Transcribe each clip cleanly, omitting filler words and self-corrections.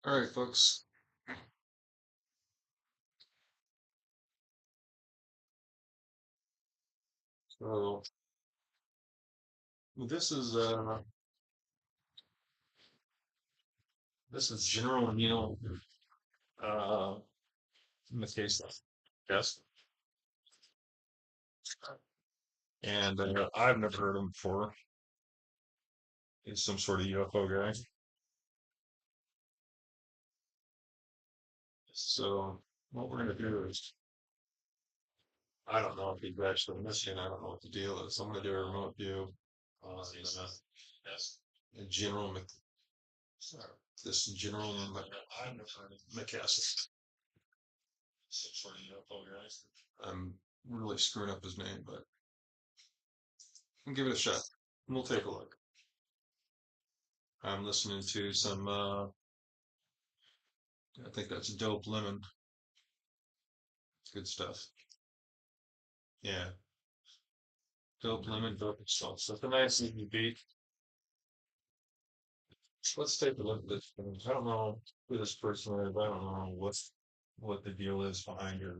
All right, folks. So this is uh this is General Neil uh Mcccaseland. Yes. And I've never heard him before. He's some sort of UFO guy. So what we're gonna do is I don't know if he's actually missing. I don't know what the deal is. I'm gonna do a remote view on yes. General Mc sorry, this General I've never heard of Mcccaseland. Some sort of UFO guy. I'm really screwing up his name, but we'll give it a shot. We'll take a look. I'm listening to some I think that's Dope Lemon. Good stuff. Yeah. Dope Lemon, dope stuff. So it's a nice easy beat. Let's take a look at this thing. I don't know who this person is. I don't know what the deal is behind your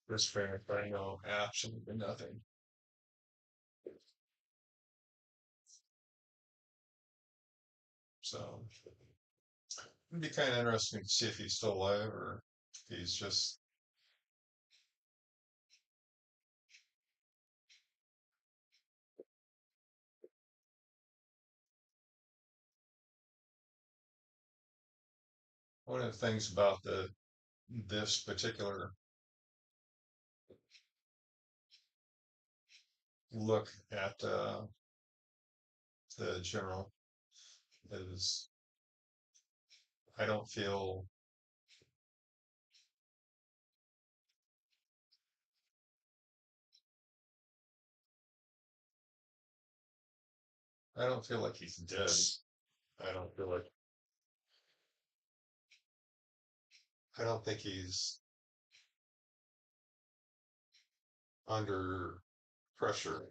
this fact. I know absolutely nothing. So it'd be kind of interesting to see if he's still alive or if he's just one of the things about the this particular look at the general is I don't feel I don't feel like he's dead. I don't feel like I don't think he's under pressure.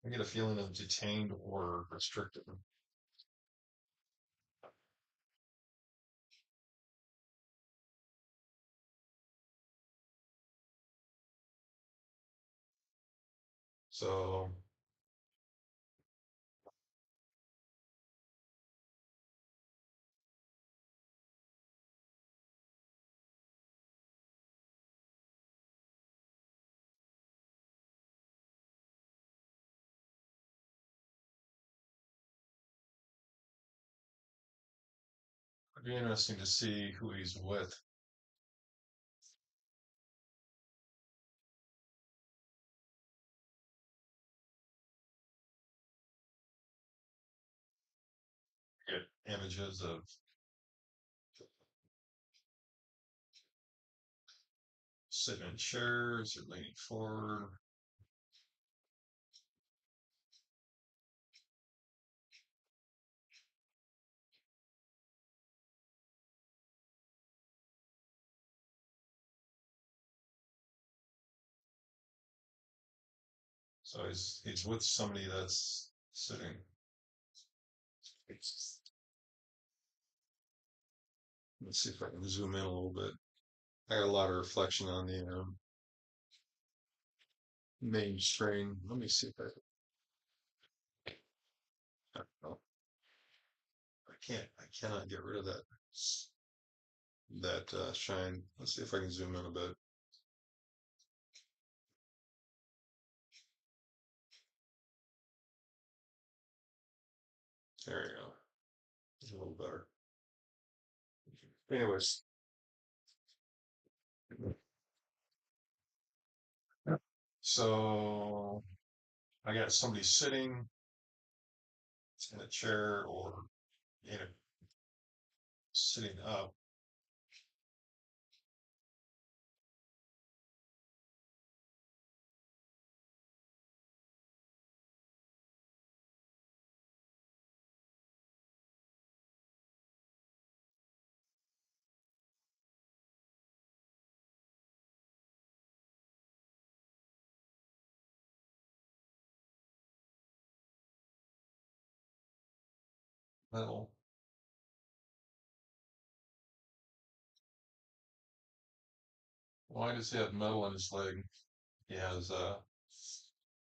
I get a feeling of detained or restricted. So it'd be interesting to see who he's with. Get images of sitting in chairs or leaning forward. So he's with somebody that's sitting. Let's see if I can zoom in a little bit. I got a lot of reflection on the main screen. Let me see if I oh, I can't. I cannot get rid of that shine. Let's see if I can zoom in a bit. There you go. It's a little better. Anyways, so I got somebody sitting in a chair or in a sitting up. Metal. Why does he have metal in his leg? He has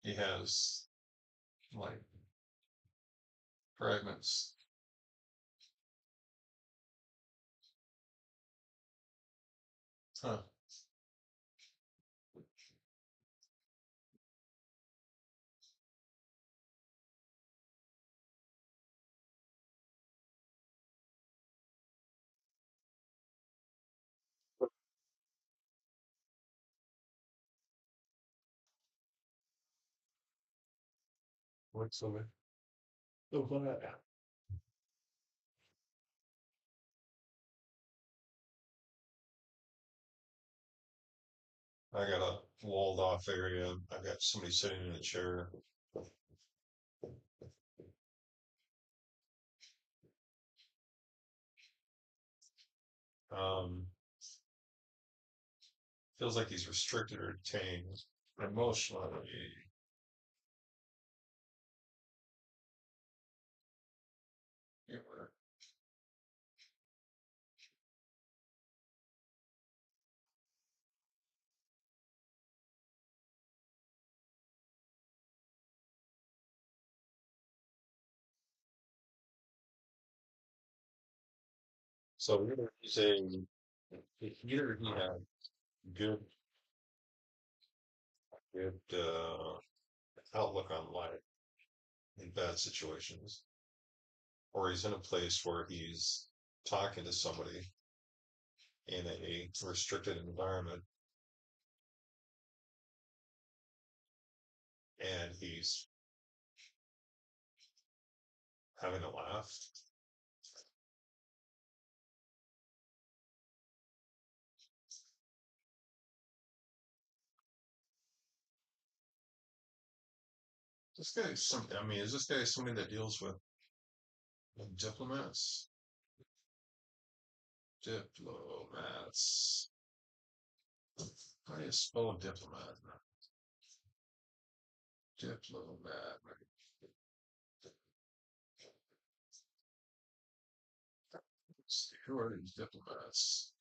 he has like fragments. Huh. What's over? Oh, what? I got a walled off area. I got somebody sitting in a chair. Um, feels like he's restricted or detained emotionally. So either he had good good outlook on life in bad situations, or he's in a place where he's talking to somebody in a restricted environment and he's having a laugh. This guy's something. I mean, is this guy somebody that deals with diplomats? Diplomats. How do you spell diplomat? Diplomat. Let's see, who are these diplomats?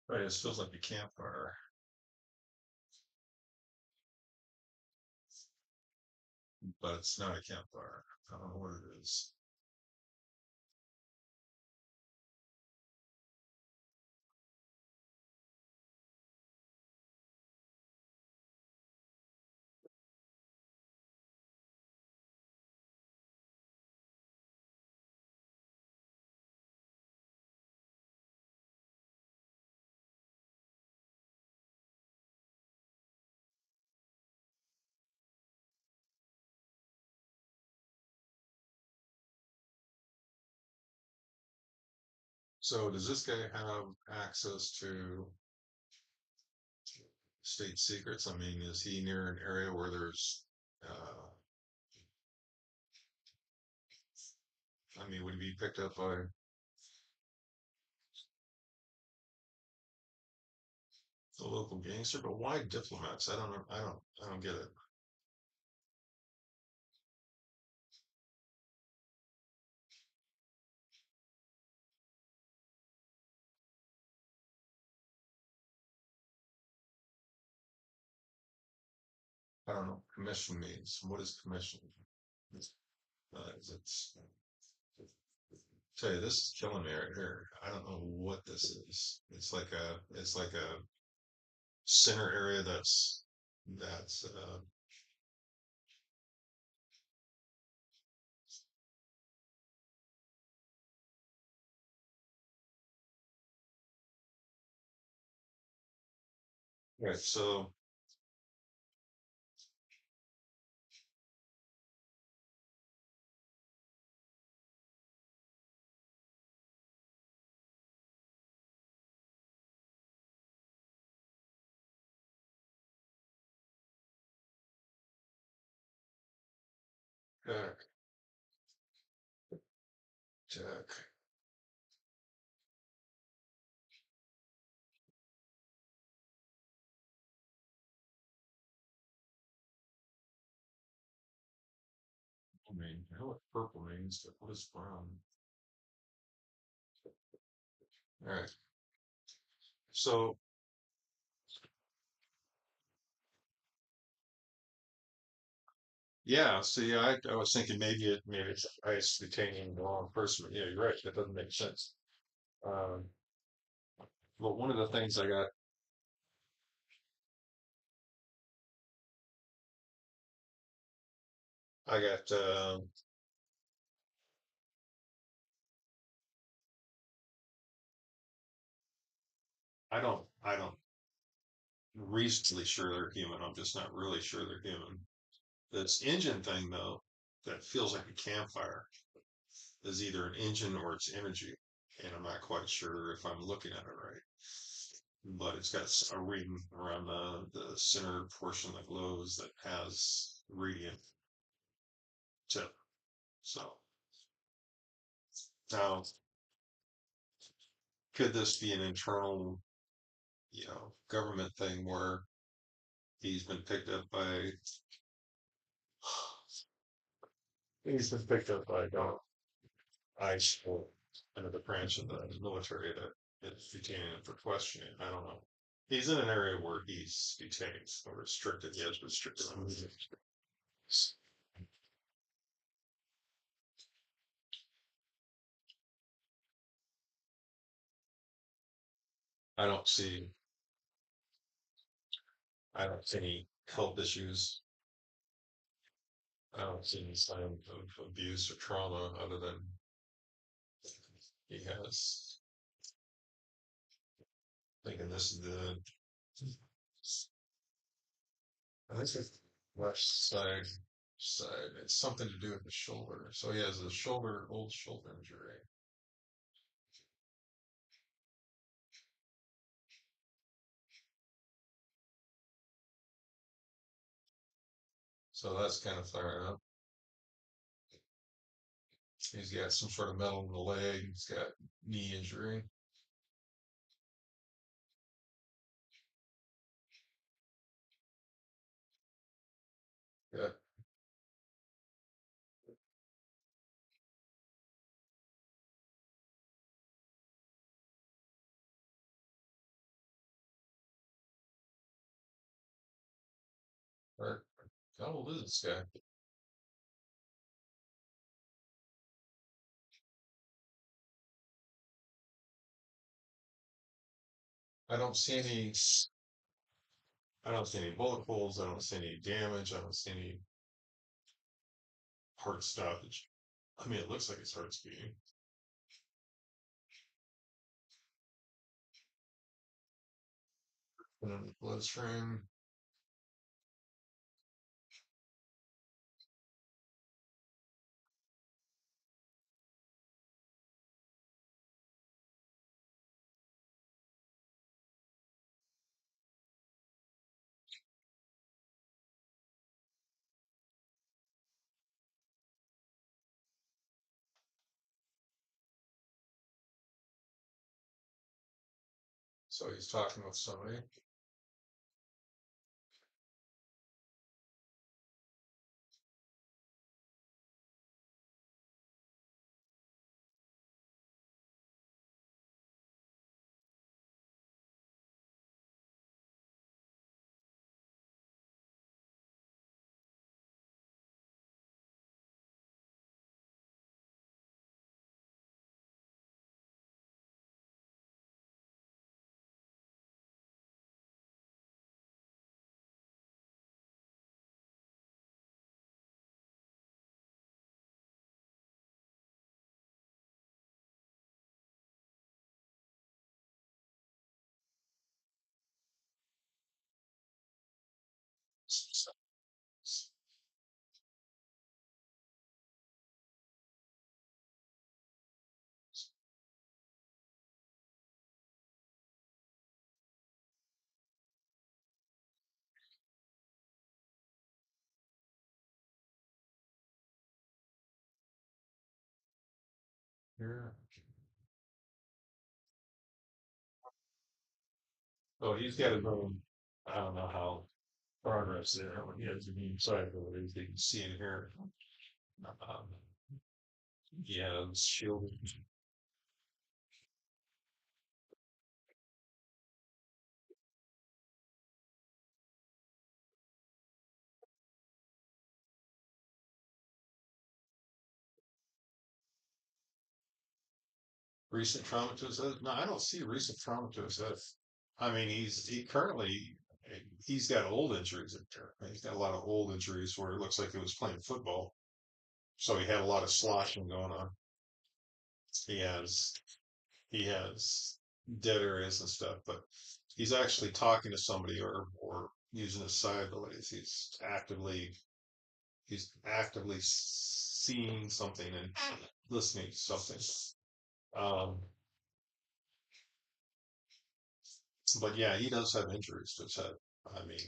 Right, it feels like a campfire, but it's not a campfire. I don't know what it is. So does this guy have access to state secrets? I mean, is he near an area where there's, I mean, would he be picked up by the local gangster? But why diplomats? I don't know. I don't get it. I don't know. Commission means what is commission? It's tell you this is killing me right here. I don't know what this is. It's like a center area that's right. So Jack, Jack. I mean, I know what purple means, but what is brown? All right. So yeah, see, I was thinking maybe it's ICE detaining the wrong person. Yeah, you're right. That doesn't make sense. Um, but one of the things I got, I don't reasonably sure they're human. I'm just not really sure they're human. This engine thing though, that feels like a campfire is either an engine or it's energy, and I'm not quite sure if I'm looking at it right. But it's got a ring around the center portion that glows that has radiant tip. So now, could this be an internal, government thing where he's been picked up by he's been picked up by ICE or another branch of the military that is detaining him for questioning? I don't know. He's in an area where he's detained or restricted. He has restricted movement. I don't see I don't see any health issues. I don't see any sign of abuse or trauma other than he has. Thinking this is the I think it's left side. It's something to do with the shoulder. So he has a old shoulder injury. So that's kind of firing up. He's got some sort of metal in the leg. He's got knee injury. Yeah, right. How old is this guy? I don't see any. I don't see any bullet holes. I don't see any damage. I don't see any heart stoppage. I mean, it looks like his heart's beating. Bloodstream. So he's talking with somebody. Yeah. Oh, he's got his own. I don't know how progress there when he has the inside abilities. You can see in here. Um, he has shield. Recent trauma to his head? No, I don't see recent trauma to his head. I mean, he currently he's got old injuries in there. He's got a lot of old injuries where it looks like he was playing football, so he had a lot of sloshing going on. He has he has dead areas and stuff, but he's actually talking to somebody or using his side abilities. He's actively seeing something and listening to something. Um, but yeah, he does have injuries to his head. I mean,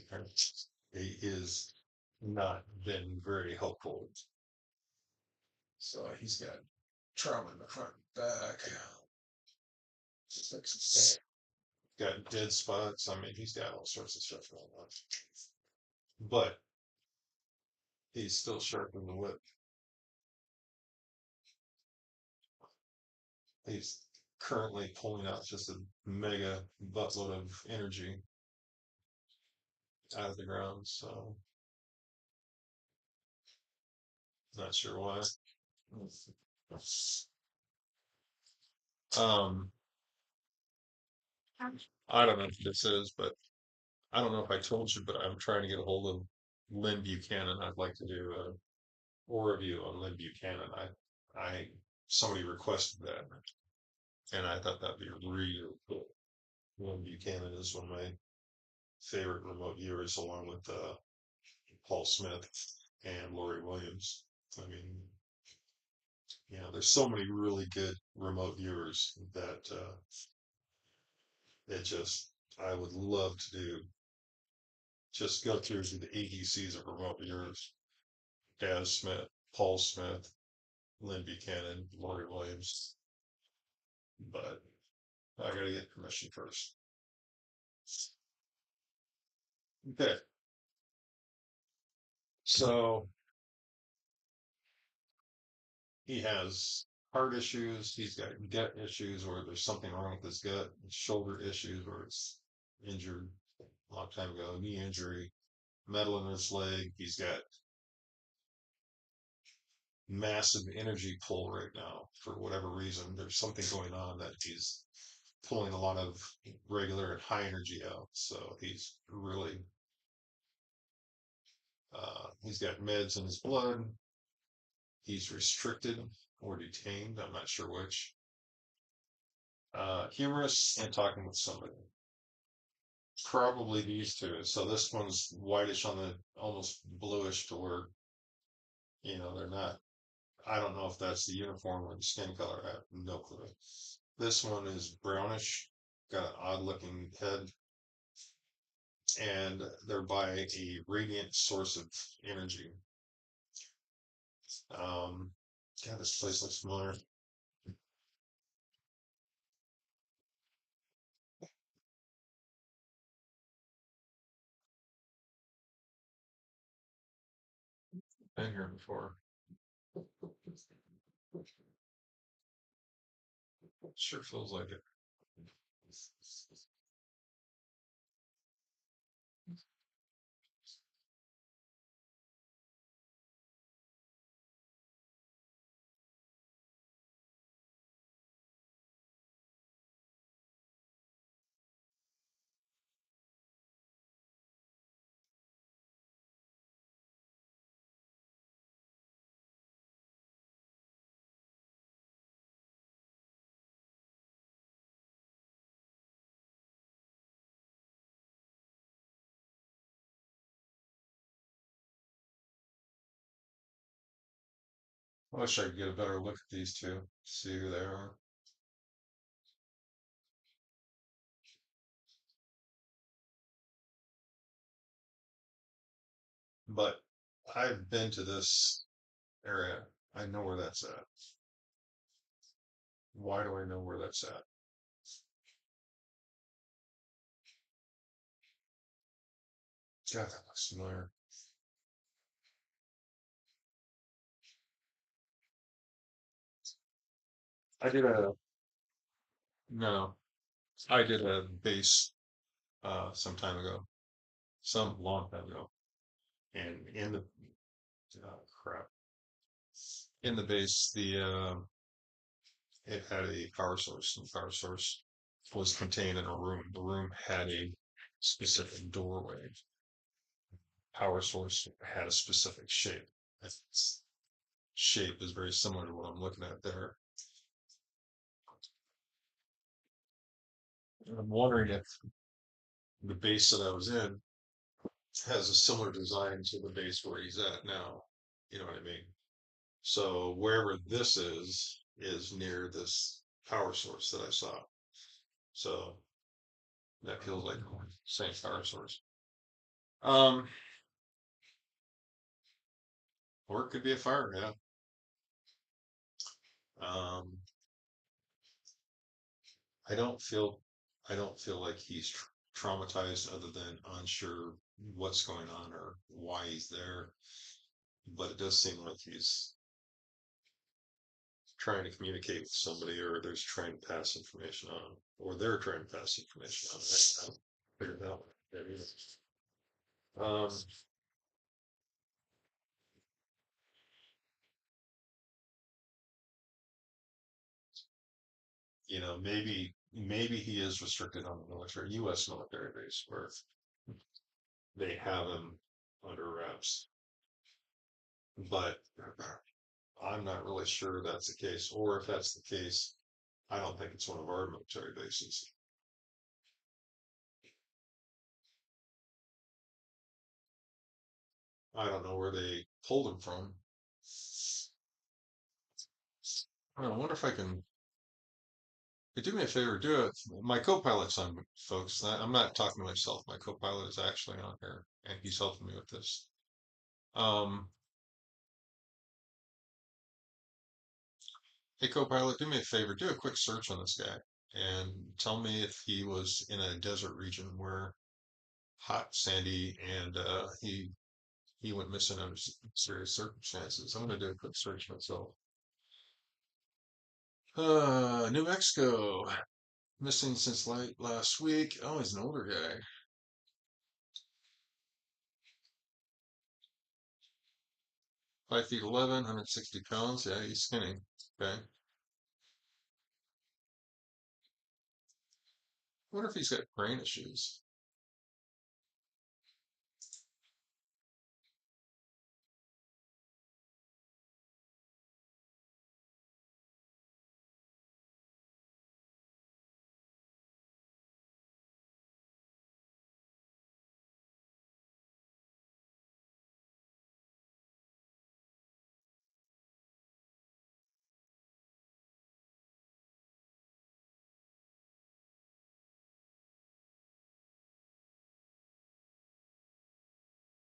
he is not been very helpful. So he's got trauma in the front and back. Got dead spots. I mean, he's got all sorts of stuff going on. But he's still sharp in the whip. He's currently pulling out just a mega buttload of energy out of the ground. So not sure why. Um, I don't know if this is, but I don't know if I told you, but I'm trying to get a hold of Lynn Buchanan. I'd like to do a review on Lynn Buchanan. I somebody requested that, and I thought that'd be really cool. Lynn Buchanan is one of my favorite remote viewers, along with Paul Smith and Lori Williams. I mean, there's so many really good remote viewers that it just I would love to do just go through the ADCs of remote viewers. Daz Smith, Paul Smith, Lynn Buchanan, Lori Williams. But I gotta get permission first. Okay. So he has heart issues, he's got gut issues where there's something wrong with his gut, shoulder issues where it's injured a long time ago, knee injury, metal in his leg. He's got massive energy pull right now for whatever reason. There's something going on that he's pulling a lot of regular and high energy out. So he's got meds in his blood. He's restricted or detained. I'm not sure which. Humorous and talking with somebody. Probably these two. So this one's whitish on the almost bluish to where, they're not. I don't know if that's the uniform or the skin color. I have no clue. This one is brownish, got an odd looking head, and they're by a radiant source of energy. Um, God, this place looks familiar. Been here before. Sure feels like it. I wish I could get a better look at these two, see who they are. But I've been to this area. I know where that's at. Why do I know where that's at? God, that looks familiar. I did a no, I did a base some time ago, some long time ago, and in the crap in the base, the it had a power source, and the power source was contained in a room. The room had a specific doorway. Power source had a specific shape. Its shape is very similar to what I'm looking at there. And I'm wondering if the base that I was in has a similar design to the base where he's at now. You know what I mean? So wherever this is near this power source that I saw. So that feels like the same power source. Um, or it could be a fire, yeah. Um, I don't feel I don't feel like he's traumatized other than unsure what's going on or why he's there. But it does seem like he's trying to communicate with somebody or there's trying to pass information on or they're trying to pass information on. I haven't figured out what that is. Um, maybe he is restricted on the military US military base where they have him under wraps. But I'm not really sure that's the case, or if that's the case, I don't think it's one of our military bases. I don't know where they pulled him from. I wonder if I can. Do me a favor, do it. My co-pilot's on, folks. I'm not talking to myself. My co-pilot is actually on here, and he's helping me with this. Um, hey, co-pilot, do me a favor. Do a quick search on this guy, and tell me if he was in a desert region where hot, sandy, and he went missing under serious circumstances. I'm gonna do a quick search myself. New Mexico, missing since late last week. Oh, he's an older guy. 5 feet 11, 160 pounds. Yeah, he's skinny. Okay. Wonder if he's got brain issues.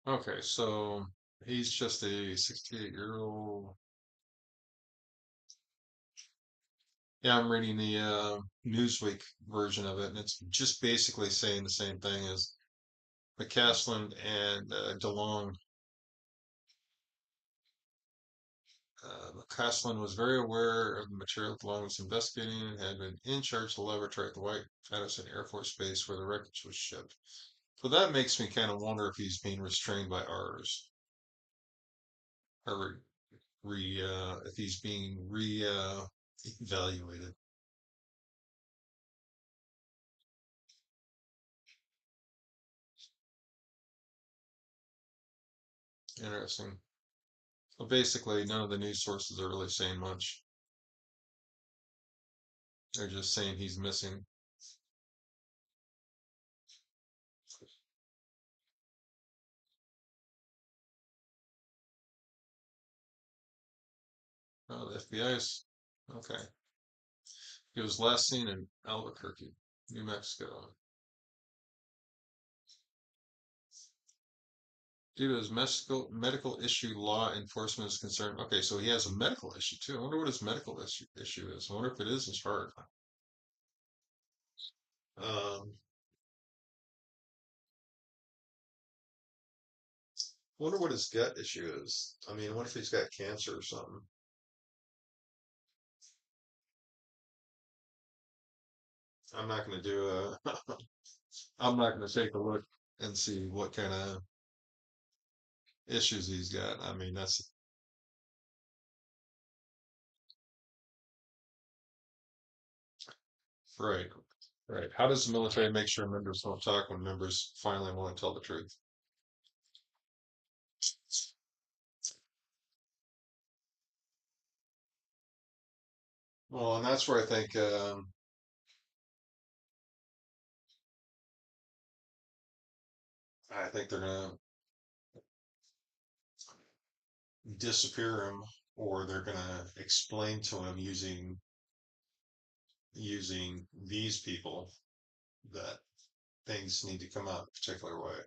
Okay, so he's just a 68-year-old. Yeah, I'm reading the Newsweek version of it, and it's just basically saying the same thing as Mcccaseland and DeLong Mcccaseland was very aware of the material the line was investigating and had been in charge of the laboratory at the White Patterson Air Force Base where the wreckage was shipped. So that makes me kind of wonder if he's being restrained by ours, or if he's being evaluated. Interesting. So basically, none of the news sources are really saying much. They're just saying he's missing. Oh, the FBI's okay. He was last seen in Albuquerque, New Mexico. Due to his medical issue, law enforcement is concerned. Okay, so he has a medical issue too. I wonder what his medical issue is. I wonder if it is his heart. Um, wonder what his gut issue is. I mean, what if he's got cancer or something? I'm not going to do a. I'm not going to take a look and see what kind of issues he's got. I mean, that's right. Right. How does the military make sure members don't talk when members finally want to tell the truth? Well, and that's where I think they're gonna disappear him, or they're gonna explain to him using these people that things need to come out a particular way.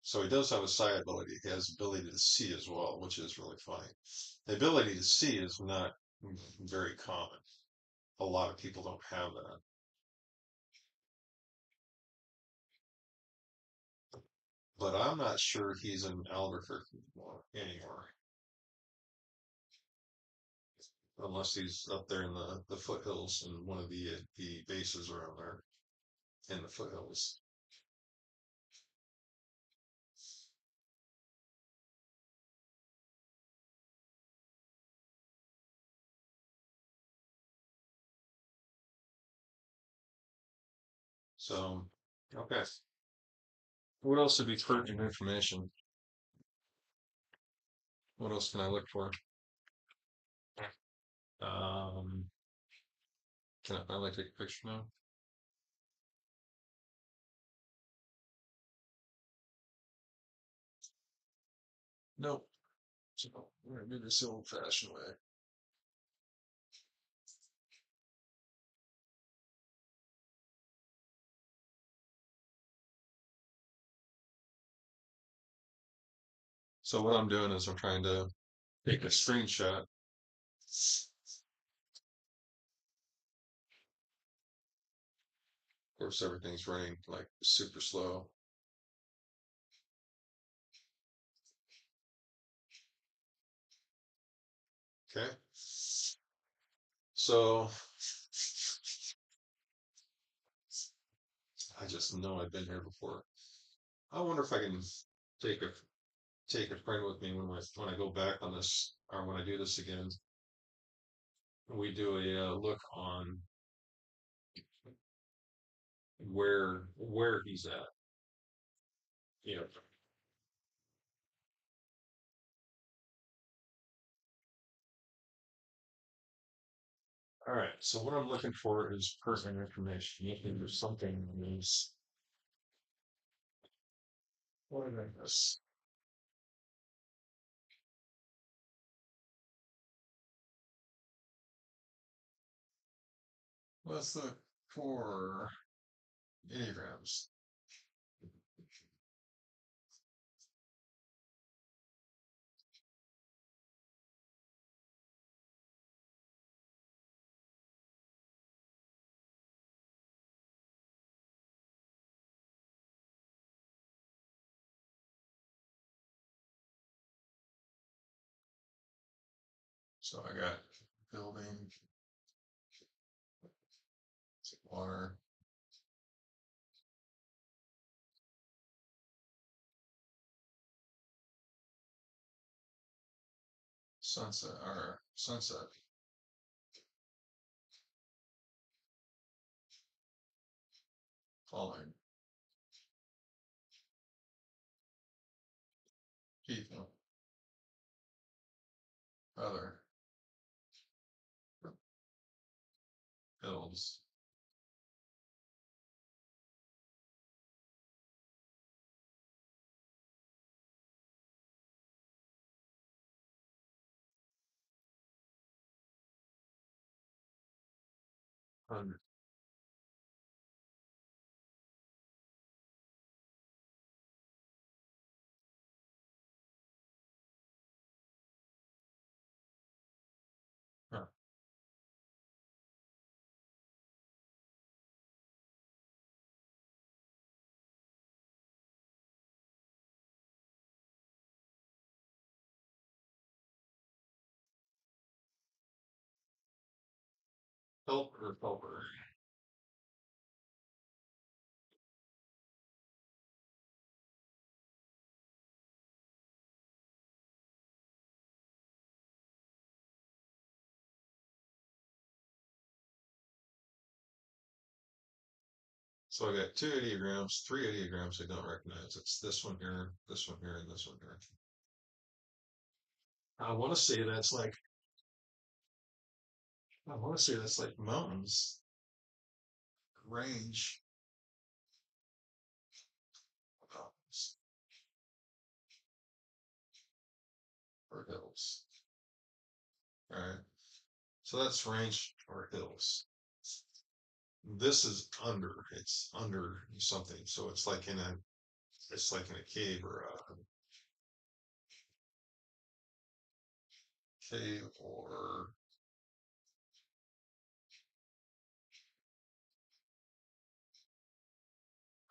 So he does have a sight ability. He has ability to see as well, which is really funny. The ability to see is not very common. A lot of people don't have that. But I'm not sure he's in Albuquerque anymore, unless he's up there in the foothills in one of the bases around there in the foothills. So, okay. What else would be pertinent information? What else can I look for? Um, can I finally take a picture now? Nope. So we're gonna do this the old-fashioned way. So what I'm doing is I'm trying to take a screenshot. Of course, everything's running like super slow. Okay. So I just know I've been here before. I wonder if I can take a take a friend with me when I go back on this, or when I do this again. We do a look on where he's at. You know. All right. So what I'm looking for is personal information. If there's something that is what did I miss? Let's look for enneagrams. So I got building, water, sunset, or sunset, falling, people, other, hills, under, huh, helper, helper. So I got two ideograms, three ideograms I don't recognize. It's this one here, this one here, and this one here. I want to say that's like, I want to say that's like mountains, range, mountains, or hills. All right. So that's range or hills. This is under, it's under something. So it's like in a cave or a cave or,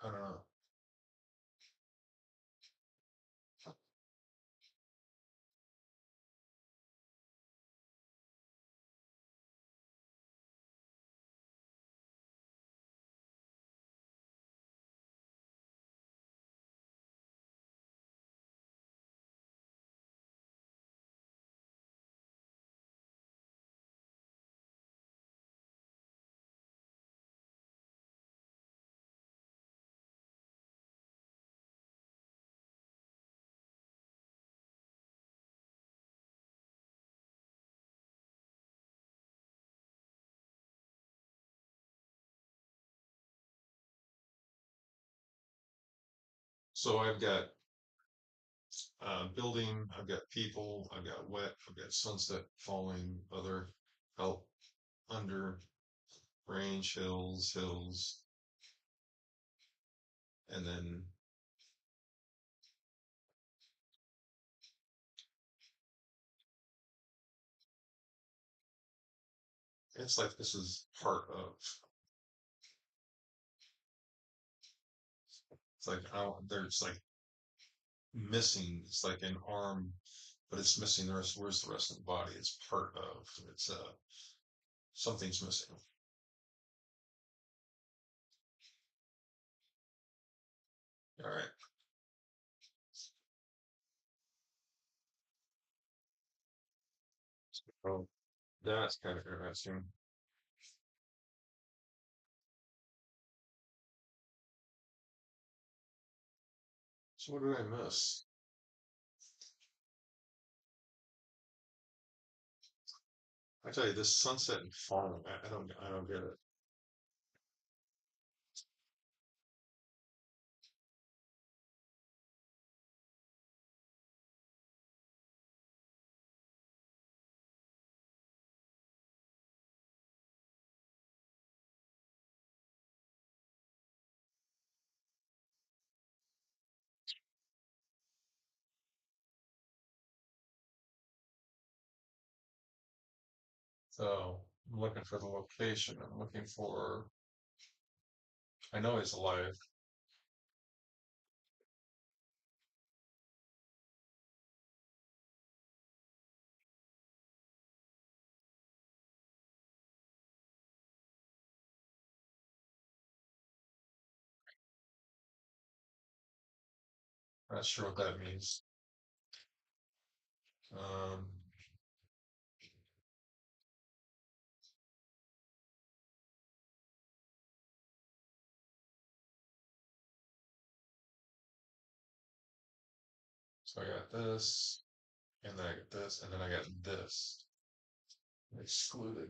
I don't know. So I've got building, I've got people, I've got wet, I've got sunset, falling, other, help, under, range, hills, hills, and then it's like this is part of. It's like how there's like missing. It's like an arm, but it's missing the rest. Where's the rest of the body? It's part of. It's something's missing. All right. Oh, that's kind of interesting. So what did I miss? I tell you, this sunset and falling. I don't get it. So I'm looking for the location. I'm looking for. I know he's alive. Not sure what that means. Um, so I got this, and then I got this, and then I got this excluded.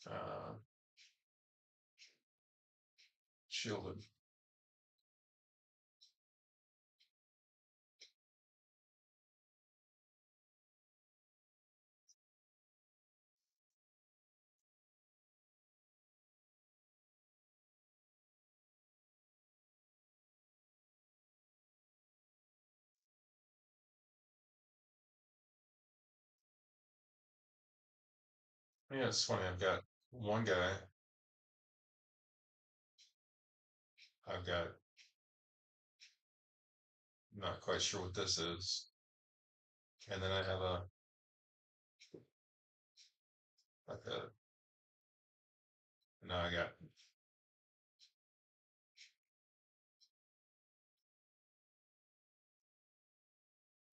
Uh, Shielded. Yeah, it's funny. I've got one guy. I've got not quite sure what this is, and then I have a like a. Now I got.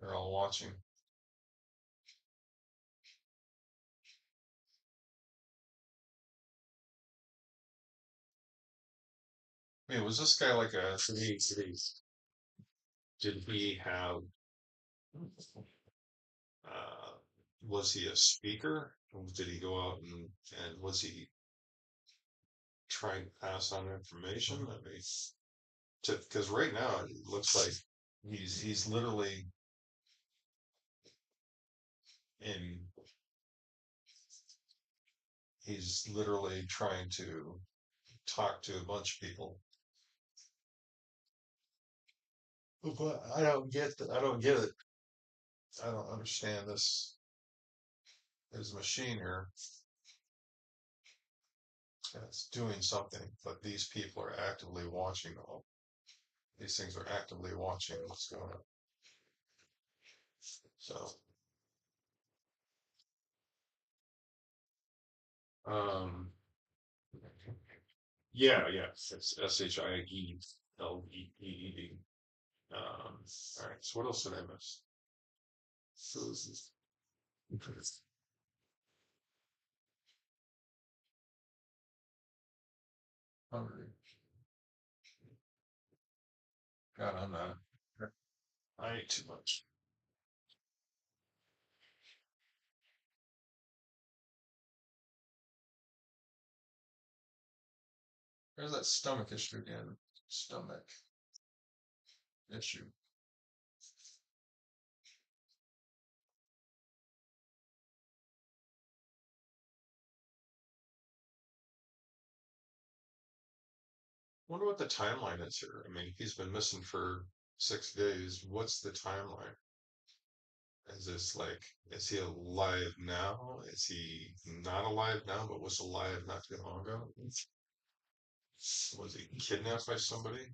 They're all watching. I mean, was this guy like a? Did he have? Uh, was he a speaker? Did he go out and was he trying to pass on information? I mean, because right now it looks like he's literally in he's literally trying to talk to a bunch of people. But I don't get that. I don't get it. I don't understand this. There's a machine here that's doing something, but these people are actively watching all. These things are actively watching what's going on. So, um, yeah, yeah, it's Shieleed. All right. So what else did I miss? So this is hungry. God, I'm not. I ate too much. There's that stomach issue again. Stomach issue. Wonder what the timeline is here. I mean, he's been missing for 6 days. What's the timeline? Is this like, is he alive now? Is he not alive now, but was alive not too long ago? Was he kidnapped by somebody?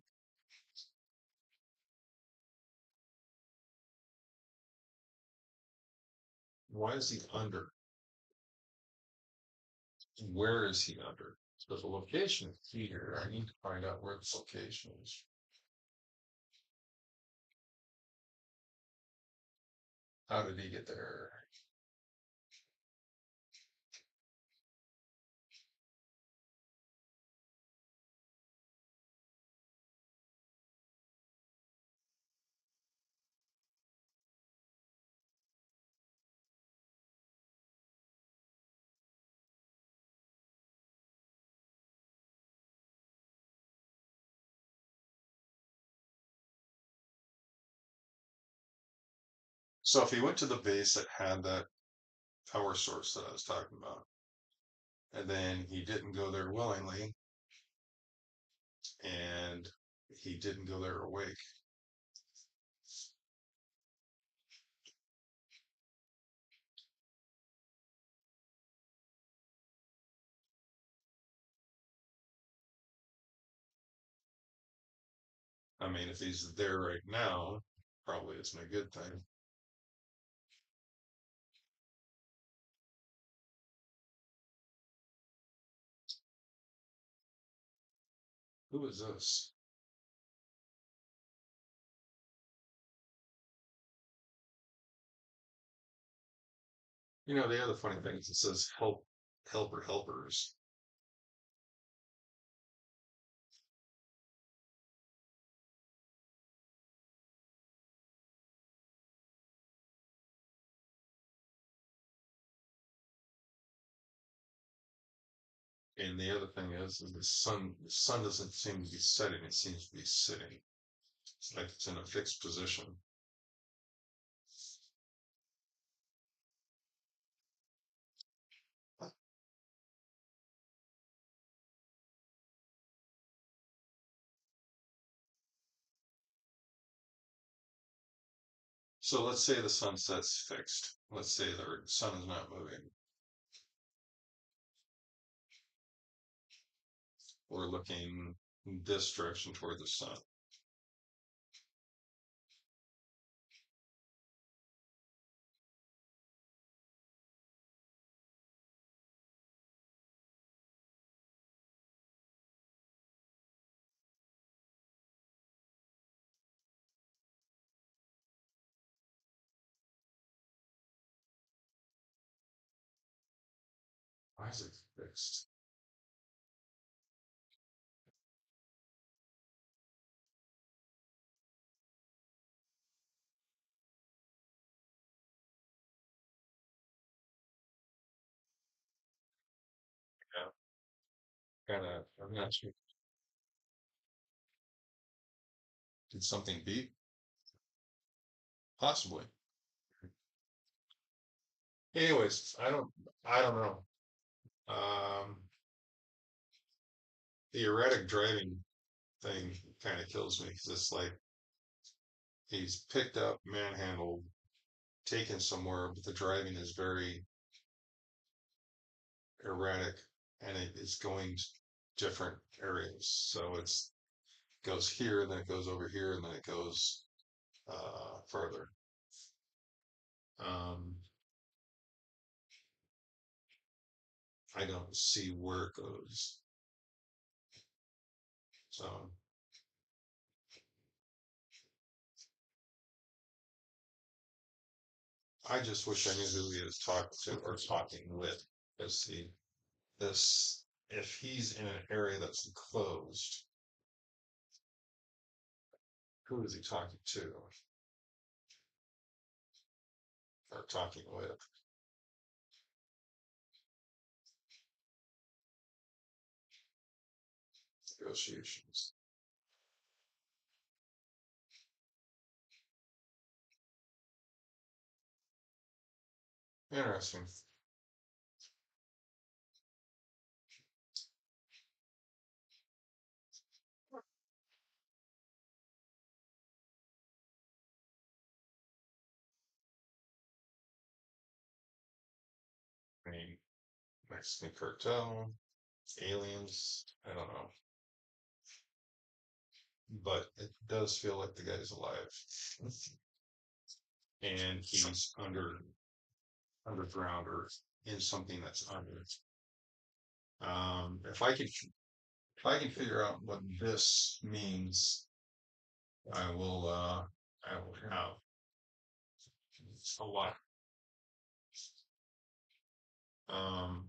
Why is he under? Where is he under? So the location is here. I need to find out where the location is. How did he get there? So if he went to the base that had that power source that I was talking about, and then he didn't go there willingly, and he didn't go there awake. I mean, if he's there right now, probably isn't a good thing. Who is this? You know, the other funny thing is it says help, helper, helpers. And the other thing is the sun doesn't seem to be setting, it seems to be sitting. It's like it's in a fixed position. So let's say the sunset's fixed. Let's say the sun is not moving. We're looking this direction toward the sun. Why is it fixed? Yeah, kind of. I'm not sure. Did something beep? Possibly. Anyways, I don't know. Um, the erratic driving thing kind of kills me because it's like he's picked up, manhandled, taken somewhere, but the driving is very erratic and it is going to different areas. So it's goes here, then it goes over here, and then it goes further. Um, I don't see where it goes. So I just wish I knew who he was talking to or talking with. Because see, this if he's in an area that's enclosed, who is he talking to or talking with? Negotiations. Interesting. I mean, Mexican cartel, aliens. I don't know, but it does feel like the guy's alive, and he's underground or in something that's under. If I can figure out what this means, I will. I will have a lot. Um,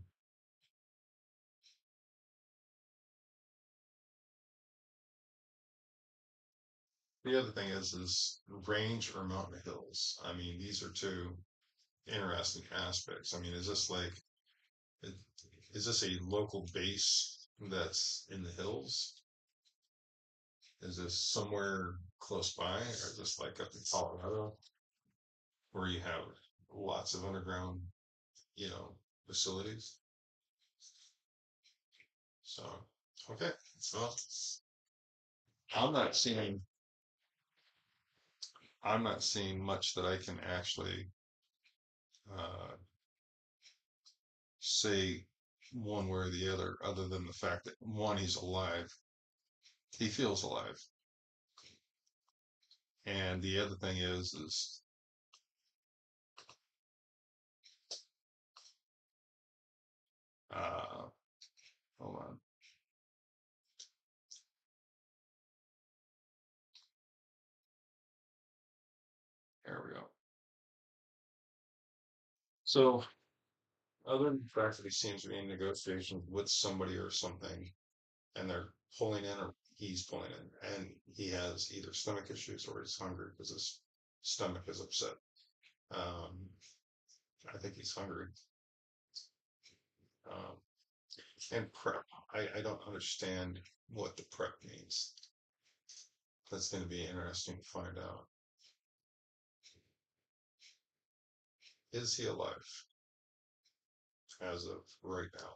the other thing is range or mountain hills. I mean, these are two interesting aspects. I mean, is this a local base that's in the hills? Is this somewhere close by, or is this like up in Colorado where you have lots of underground, you know, facilities? So, okay, so I'm not seeing I'm not seeing much that I can actually uh, say one way or the other than the fact that one, he's alive, he feels alive, and the other thing is uh, hold on, So, other than the fact that he seems to be in negotiations with somebody or something, and they're pulling in or he's pulling in, and he has either stomach issues or he's hungry because his stomach is upset. Um, I think he's hungry. Um, and prep. I don't understand what the prep means. That's going to be interesting to find out. Is he alive as of right now?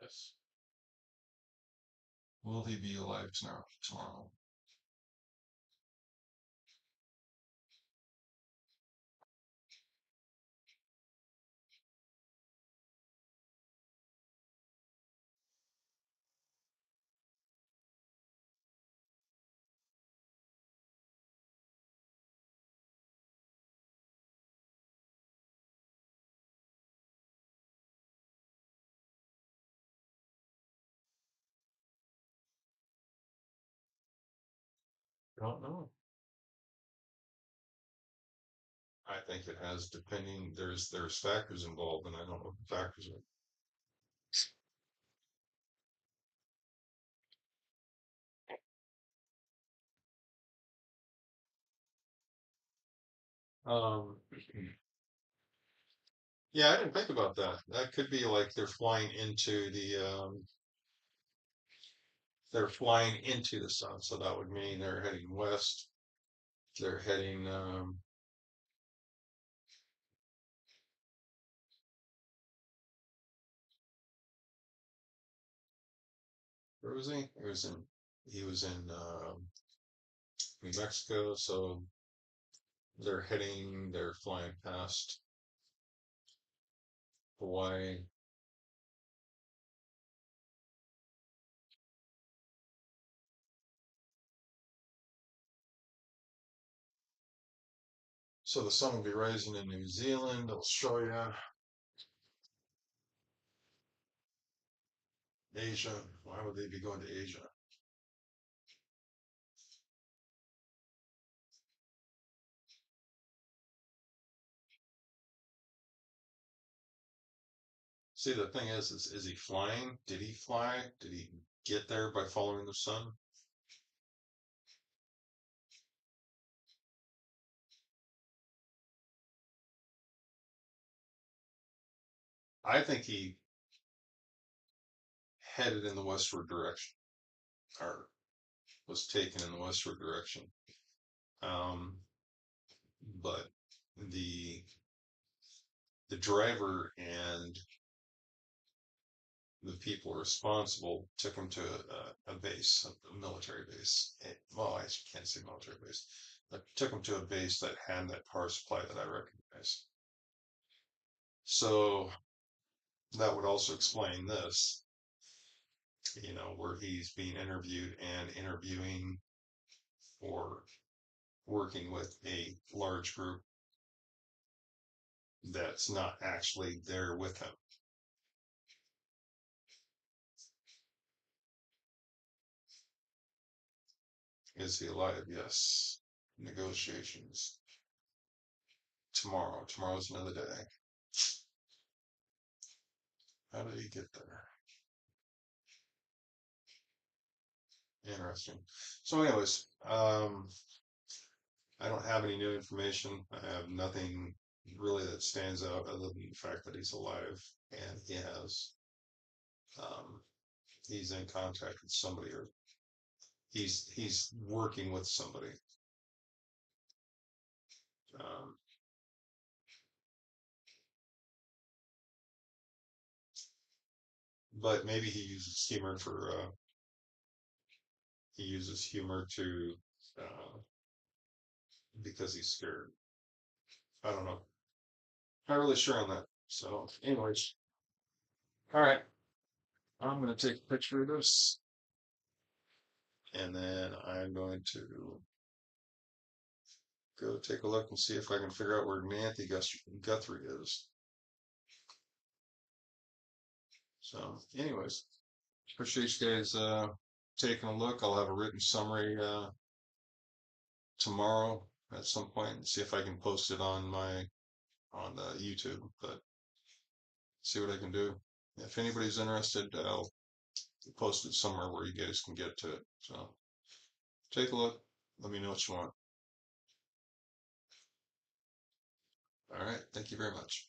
Yes. Will he be alive tomorrow? I don't know. I think it has depending. There's factors involved, and I don't know what the factors are. Yeah, I didn't think about that. That could be like they're flying into the sun, so that would mean they're heading west. They're heading where was he? He was in New Mexico, so they're flying past Hawaii. So the sun will be rising in New Zealand, Australia, Asia. Why would they be going to Asia? See, the thing is he flying? Did he fly? Did he get there by following the sun? I think he headed in the westward direction, or was taken in the westward direction. Um, but the the driver and the people responsible took him to a base, a military base. Well, I can't say military base. But took him to a base that had that power supply that I recognize. So that would also explain this, where he's being interviewed and interviewing or working with a large group that's not actually there with him. Is he alive? Yes. Negotiations tomorrow. Tomorrow's another day. How did he get there? Interesting. So, anyways, I don't have any new information. I have nothing really that stands out other than the fact that he's alive and um, he's in contact with somebody or he's working with somebody. Um, but maybe he uses humor to uh, because he's scared. I don't know. Not really sure on that. So, anyways, all right. I'm gonna take a picture of this, and then I'm going to go take a look and see if I can figure out where Nancy Guthrie is. So, anyways, appreciate you guys taking a look. I'll have a written summary tomorrow at some point and see if I can post it on my on YouTube. But see what I can do. If anybody's interested, I'll post it somewhere where you guys can get to it. So take a look. Let me know what you want. All right. Thank you very much.